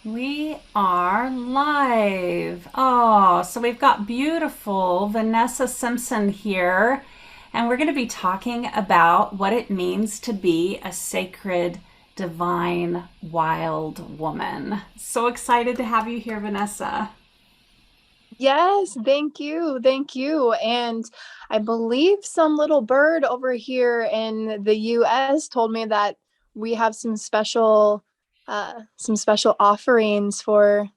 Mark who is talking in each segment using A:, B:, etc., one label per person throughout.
A: We are live. Oh, so we've got beautiful Vanessa Simpson here, and we're going to be talking about what it means to be a sacred, divine, wild woman. So excited to have you here, Vanessa.
B: Yes, thank you. Thank you. And I believe some little bird over here in the US told me that we have some special offerings for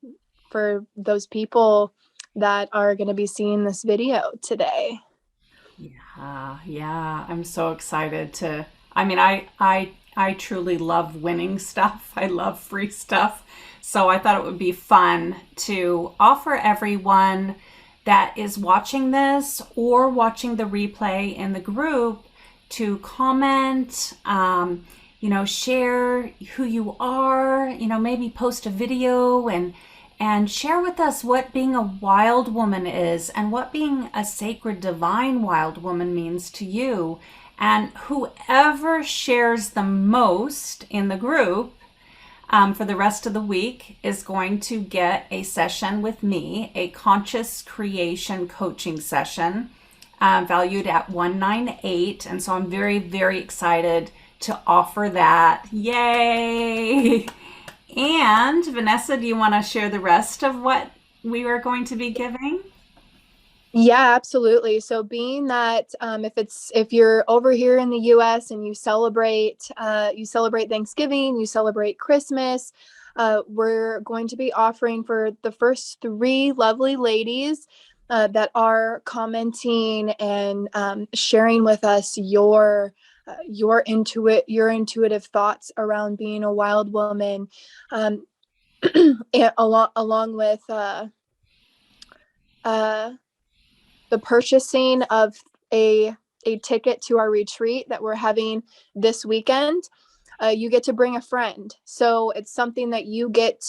B: those people that are going to be seeing this video today.
A: Yeah, I'm so excited to. I truly love winning stuff. I love free stuff. So I thought it would be fun to offer everyone that is watching this or watching the replay in the group to comment, share who you are, maybe post a video and share with us what being a wild woman is and what being a sacred divine wild woman means to you. And whoever shares the most in the group for the rest of the week is going to get a session with me, a conscious creation coaching session valued at 198. And so I'm very, very excited to offer that. Yay! And Vanessa, do you want to share the rest of what we are going to be giving?
B: Yeah, absolutely. So being that if you're over here in the US and you celebrate Thanksgiving, you celebrate Christmas, we're going to be offering for the first three lovely ladies that are commenting and sharing with us your intuitive thoughts around being a wild woman, um, and along with uh, the purchasing of a a ticket to our retreat that we're having this weekend. You get to bring a friend, so it's something that you get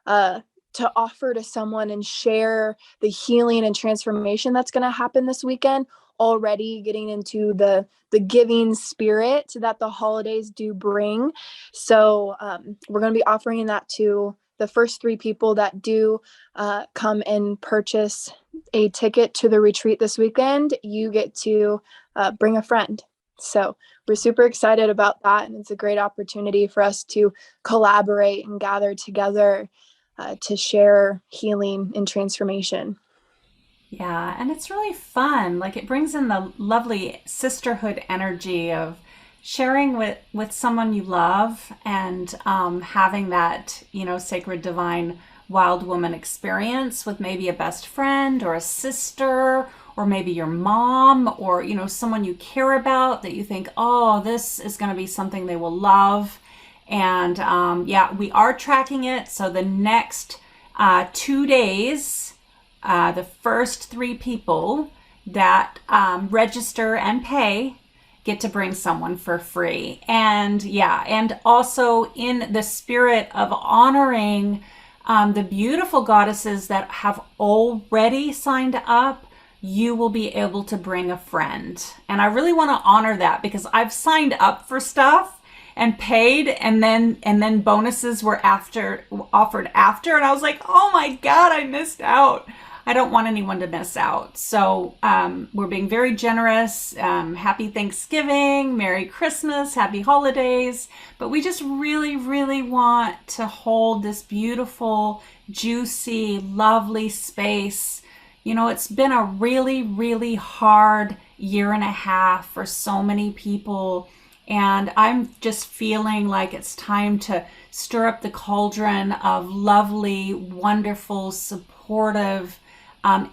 B: uh, to offer to someone and share the healing and transformation that's going to happen this weekend. Already getting into the giving spirit that the holidays do bring, so we're going to be offering that to the first three people that do come and purchase a ticket to the retreat this weekend. You get to bring a friend. So we're super excited about that. And it's a great opportunity for us to collaborate and gather together to share healing and transformation.
A: Yeah, and it's really fun. Like it brings in the lovely sisterhood energy of sharing with someone you love and having that, sacred divine wild woman experience with maybe a best friend or a sister or maybe your mom or someone you care about that you think, oh, this is going to be something they will love. And yeah, we are tracking it. So the next 2 days, the first three people that register and pay get to bring someone for free. And yeah, and also in the spirit of honoring the beautiful goddesses that have already signed up, you will be able to bring a friend. And I really want to honor that because I've signed up for stuff and paid and then bonuses were after offered after and I was like, oh my god, I missed out. I don't want anyone to miss out. So we're being very generous. Happy Thanksgiving, Merry Christmas, Happy Holidays. But we just really, really want to hold this beautiful, juicy, lovely space. It's been a really, really hard year and a half for so many people. And I'm just feeling like it's time to stir up the cauldron of lovely, wonderful, supportive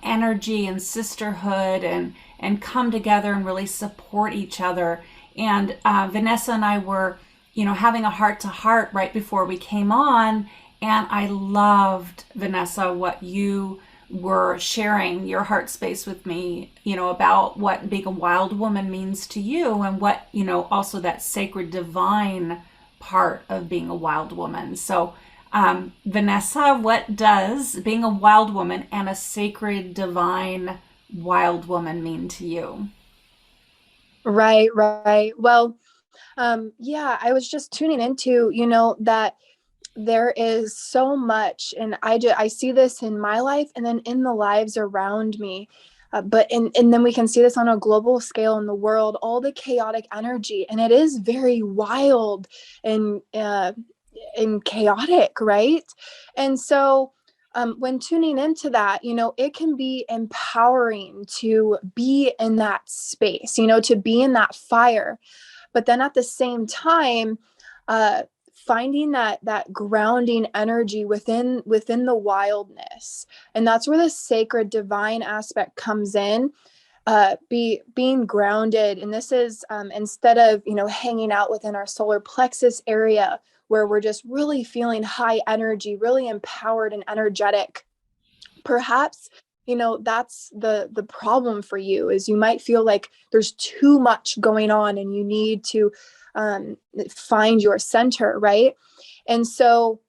A: energy and sisterhood and come together and really support each other. And Vanessa and I were, having a heart to heart right before we came on. And I loved, Vanessa, what you were sharing your heart space with me, about what being a wild woman means to you and what, also that sacred divine part of being a wild woman. So Vanessa, what does being a wild woman and a sacred, divine wild woman mean to you?
B: Right, right. Well, yeah, I was just tuning into, that There is so much, and I see this in my life and then in the lives around me. And then we can see this on a global scale in the world, all the chaotic energy, and it is very wild and chaotic, right? And so when tuning into that, it can be empowering to be in that space, to be in that fire. But then at the same time, uh, finding that grounding energy within the wildness, and that's where the sacred divine aspect comes in. Being grounded, and this is instead of hanging out within our solar plexus area where we're just really feeling high energy, really empowered and energetic. Perhaps that's the problem for you, is you might feel like there's too much going on and you need to find your center, right? And so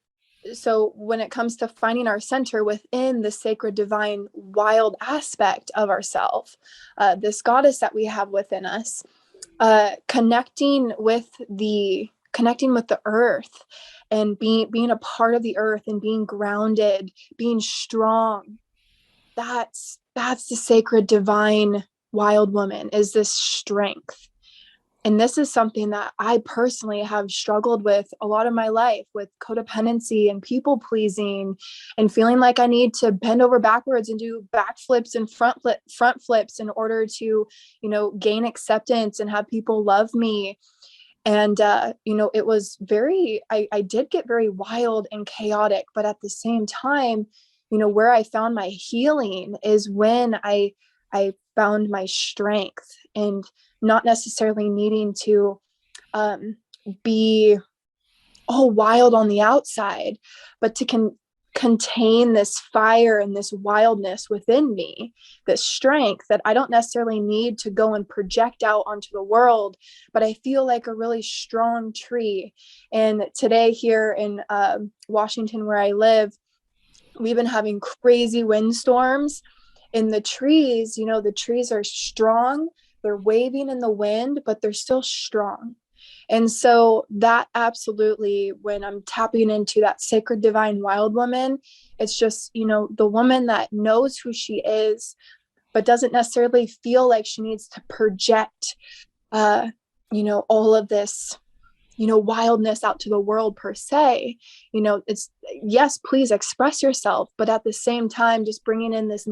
B: when it comes to finding our center within the sacred divine wild aspect of ourself, this goddess that we have within us, connecting with the earth, and being a part of the earth, and being grounded, being strong, that's the sacred divine wild woman, is this strength. And this is something that I personally have struggled with a lot of my life, with codependency and people pleasing, and feeling like I need to bend over backwards and do backflips and front flips in order to, gain acceptance and have people love me. And it was I did get very wild and chaotic, but at the same time, where I found my healing is when I found my strength, and not necessarily needing to be all wild on the outside, but to contain this fire and this wildness within me, this strength that I don't necessarily need to go and project out onto the world, but I feel like a really strong tree. And today here in Washington, where I live, we've been having crazy windstorms. In the trees, the trees are strong, they're waving in the wind, but they're still strong. And so that absolutely, when I'm tapping into that sacred divine wild woman, it's just, the woman that knows who she is, but doesn't necessarily feel like she needs to project, all of this, wildness out to the world per se. It's, yes, please express yourself, but at the same time, just bringing in this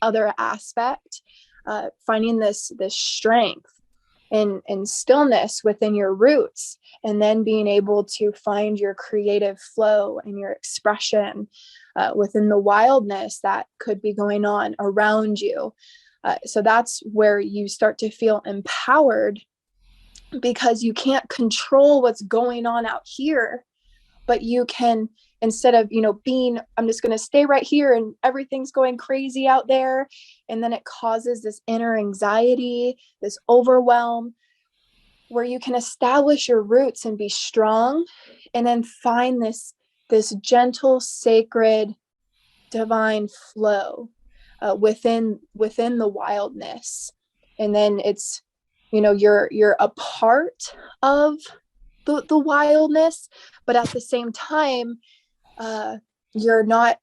B: other aspect, finding this strength and stillness within your roots, and then being able to find your creative flow and your expression within the wildness that could be going on around you. So that's where you start to feel empowered, because you can't control what's going on out here, but you can, instead of being, I'm just going to stay right here and everything's going crazy out there, and then it causes this inner anxiety, this overwhelm, where you can establish your roots and be strong, and then find this gentle, sacred, divine flow within the wildness. And then it's, you're a part of the wildness, but at the same time, you're not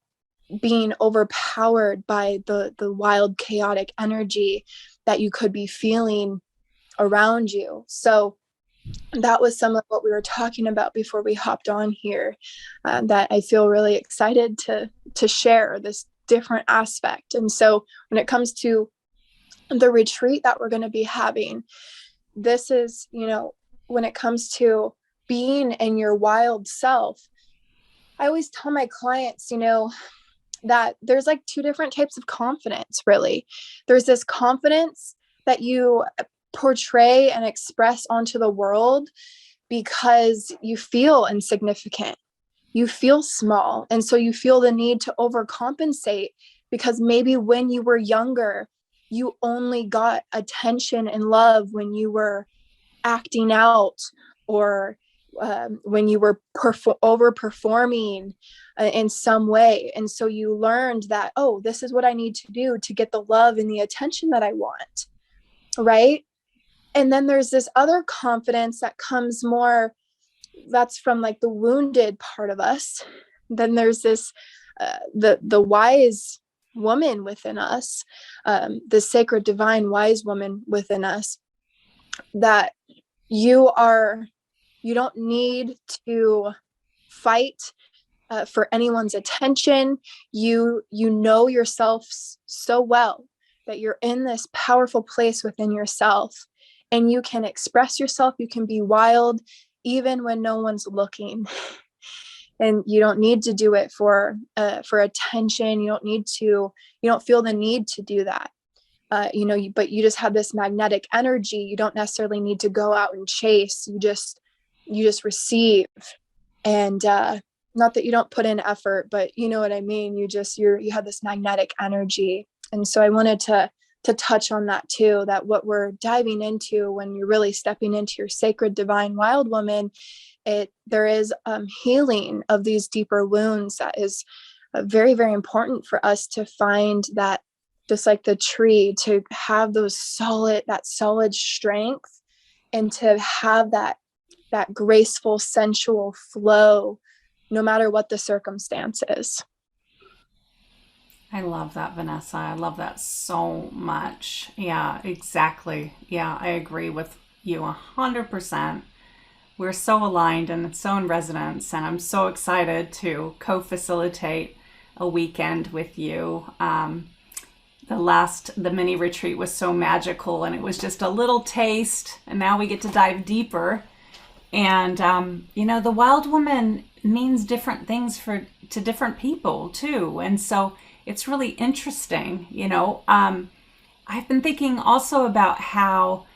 B: being overpowered by the wild, chaotic energy that you could be feeling around you. So that was some of what we were talking about before we hopped on here, that I feel really excited to share this different aspect. And so when it comes to the retreat that we're going to be having, this is, when it comes to being in your wild self, I always tell my clients, that there's like two different types of confidence, really. There's this confidence that you portray and express onto the world because you feel insignificant, you feel small, and so you feel the need to overcompensate, because maybe when you were younger, you only got attention and love when you were acting out, or when you were overperforming in some way. And so you learned that, oh, this is what I need to do to get the love and the attention that I want, right? And then there's this other confidence that comes more that's from like the wounded part of us. Then there's this the wise woman within us, the sacred divine wise woman within us, that you don't need to fight for anyone's attention. You know yourself so well that you're in this powerful place within yourself, and you can express yourself. You can be wild even when no one's looking, and you don't need to do it for attention. You don't feel the need to do that. But you just have this magnetic energy. You don't necessarily need to go out and chase. You just receive. And not that you don't put in effort, but you know what I mean. You have this magnetic energy. And so I wanted to touch on that too, that what we're diving into when you're really stepping into your sacred divine wild woman, there is healing of these deeper wounds that is very, very important for us to find, that just like the tree, to have that solid strength, and to have that graceful, sensual flow, no matter what the circumstances.
A: I love that, Vanessa. I love that so much. Yeah, exactly. Yeah, I agree with you 100%. We're so aligned and it's so in resonance, and I'm so excited to co-facilitate a weekend with you. The mini retreat was so magical, and it was just a little taste, and now we get to dive deeper. And the wild woman means different things to different people too, and so it's really interesting. I've been thinking also about how,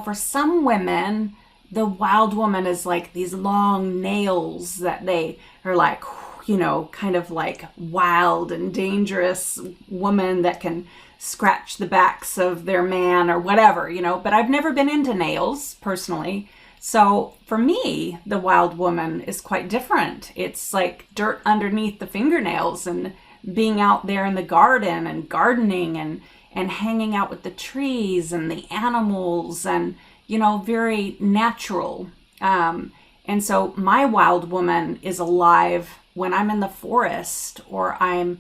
A: for some women, the wild woman is like these long nails that they are like, kind of like wild and dangerous woman that can scratch the backs of their man or whatever, but I've never been into nails personally. So for me, the wild woman is quite different. It's like dirt underneath the fingernails, and being out there in the garden and gardening and hanging out with the trees and the animals, and, very natural. And so my wild woman is alive when I'm in the forest, or I'm,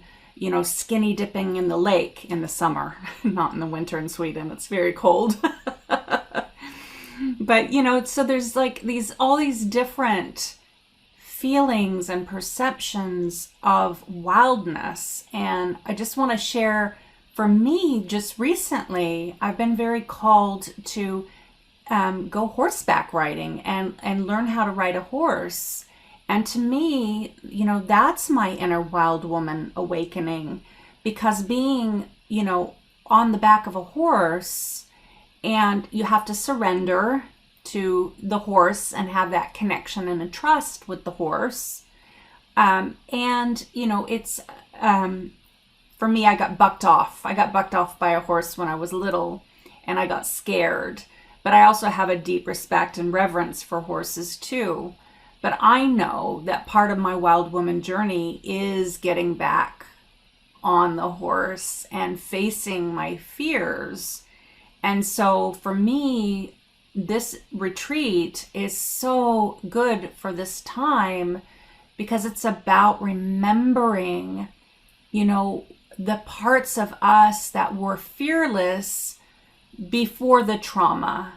A: skinny dipping in the lake in the summer, not in the winter in Sweden. It's very cold. But, so there's like all these different feelings and perceptions of wildness. And I just want to share, for me, just recently, I've been very called to go horseback riding and learn how to ride a horse. And to me, that's my inner wild woman awakening, because being, on the back of a horse, and you have to surrender to the horse and have that connection and a trust with the horse. It's, for me, I got bucked off. I got bucked off by a horse when I was little, and I got scared. But I also have a deep respect and reverence for horses too. But I know that part of my wild woman journey is getting back on the horse and facing my fears. And so for me, this retreat is so good for this time, because it's about remembering, the parts of us that were fearless before the trauma,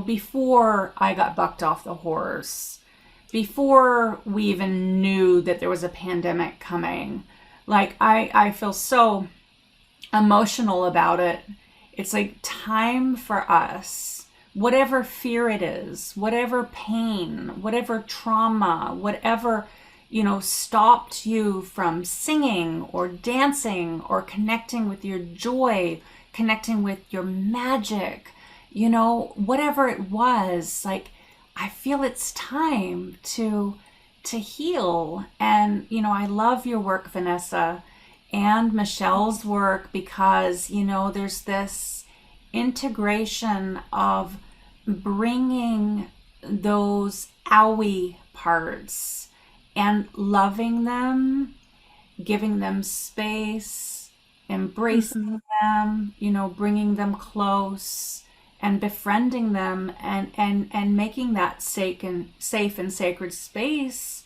A: before I got bucked off the horse, before we even knew that there was a pandemic coming. Like, I feel so emotional about it. It's like time for us, whatever fear it is, whatever pain, whatever trauma, whatever, stopped you from singing or dancing or connecting with your joy, connecting with your magic, whatever it was, like, I feel it's time to heal. And, I love your work, Vanessa, and Michelle's work, because, there's this integration of bringing those owie parts and loving them, giving them space, embracing them, bringing them close, and befriending them, and making that safe and sacred space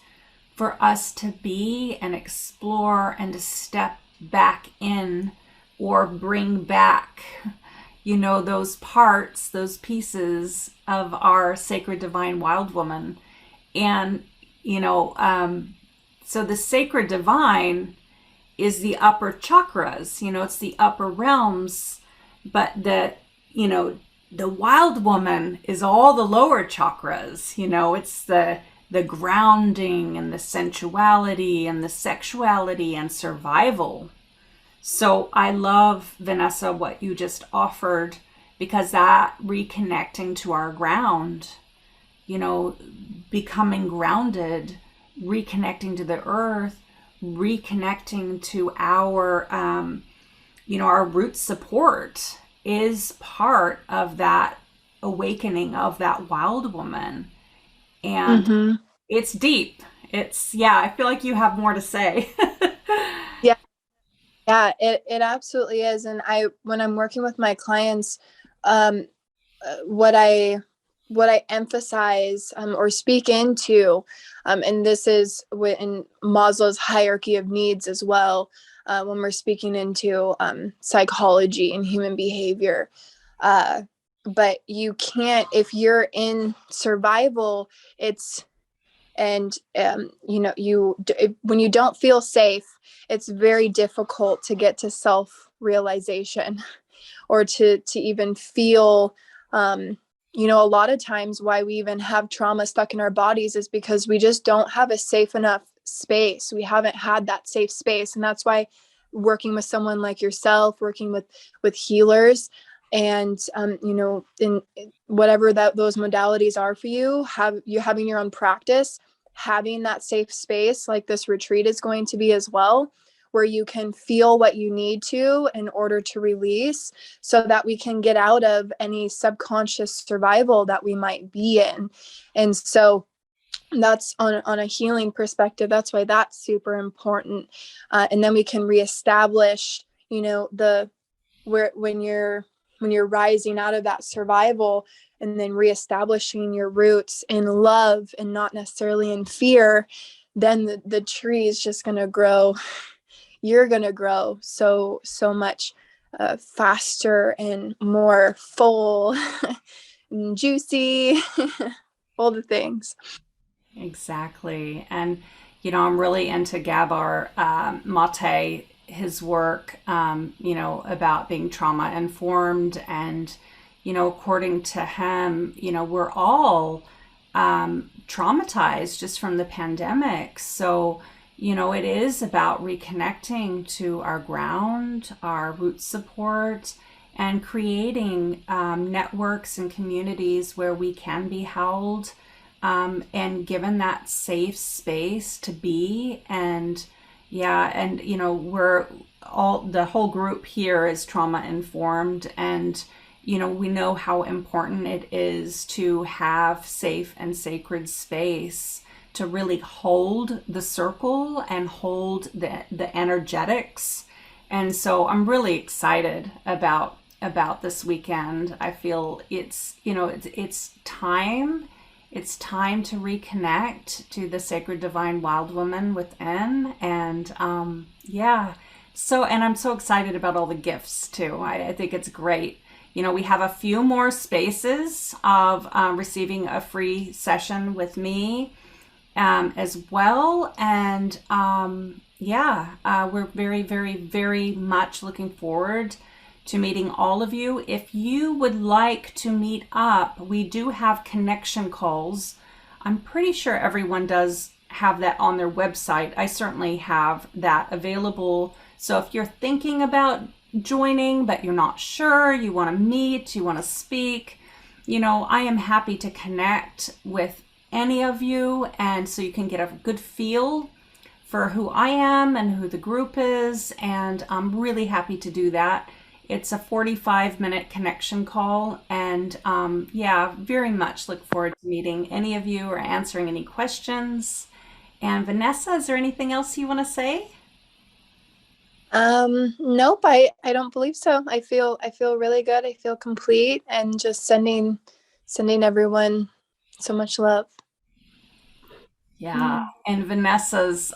A: for us to be and explore and to step back in, or bring back, those parts, those pieces of our sacred divine wild woman. And, so the sacred divine is the upper chakras, it's the upper realms, but the wild woman is all the lower chakras. It's the grounding and the sensuality and the sexuality and survival. So I love, Vanessa, what you just offered, because that reconnecting to our ground, becoming grounded, reconnecting to the earth, reconnecting to our, our root support is part of that awakening of that wild woman. And
B: Mm-hmm.
A: it's deep. Yeah, I feel like you have more to say.
B: Yeah, yeah, it absolutely is. And when I'm working with my clients, um, what I emphasize, or speak into, and this is in Maslow's hierarchy of needs as well, when we're speaking into psychology and human behavior. But you can't, if you're in survival, it's and when you don't feel safe, it's very difficult to get to self realization, or to even feel, a lot of times why we even have trauma stuck in our bodies is because we just don't have a safe enough space. We haven't had that safe space. And that's why working with someone like yourself, working with healers, and in whatever those modalities are for you, having your own practice, having that safe space like this retreat is going to be as well, where you can feel what you need to in order to release, so that we can get out of any subconscious survival that we might be in. And so that's on a healing perspective. That's why that's super important. And then we can reestablish, when you're rising out of that survival, and then reestablishing your roots in love and not necessarily in fear, then the tree is just going to grow. You're going to grow so much faster and more full and juicy, all the things.
A: Exactly. And, I'm really into Gabor Mate, his work, about being trauma informed. And, according to him, we're all traumatized just from the pandemic. So, it is about reconnecting to our ground, our root support, and creating networks and communities where we can be held, and given that safe space to be. And yeah, and we're all, the whole group here is trauma informed, and we know how important it is to have safe and sacred space to really hold the circle and hold the energetics. And so I'm really excited about this weekend. I feel it's time. It's time to reconnect to the sacred divine wild woman within. And and I'm so excited about all the gifts too. I think it's great. We have a few more spaces of receiving a free session with me as well. And we're very, very, very much looking forward to meeting all of you. If you would like to meet up, we do have connection calls. I'm pretty sure everyone does have that on their website. I certainly have that available. So if you're thinking about joining, but you're not sure, you want to meet, you want to speak, I am happy to connect with any of you, and so you can get a good feel for who I am and who the group is. And I'm really happy to do that. It's a 45-minute connection call, and very much look forward to meeting any of you or answering any questions. And Vanessa, is there anything else you want to say?
B: Nope, I don't believe so. I feel really good. I feel complete, and just sending everyone so much love.
A: Yeah. And Vanessa's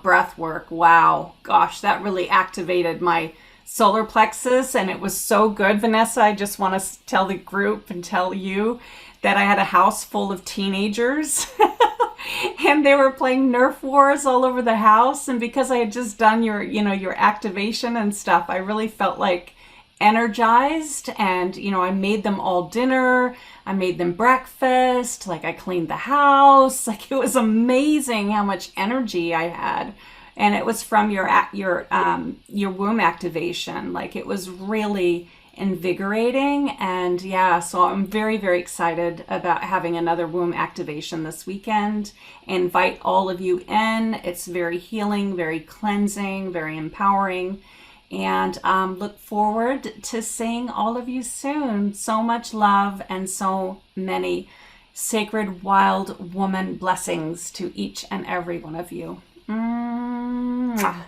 A: breath work, wow, gosh, that really activated my solar plexus. And it was so good, Vanessa. I just want to tell the group and tell you that I had a house full of teenagers and they were playing Nerf wars all over the house. And because I had just done your activation and stuff, I really felt like energized. And I made them all dinner, I made them breakfast, like I cleaned the house. Like, it was amazing how much energy I had. And it was from your womb activation. Like, it was really invigorating. And yeah, so I'm very, very excited about having another womb activation this weekend. Invite all of you in. It's very healing, very cleansing, very empowering. And look forward to seeing all of you soon. So much love and so many sacred wild woman blessings to each and every one of you. Mwah.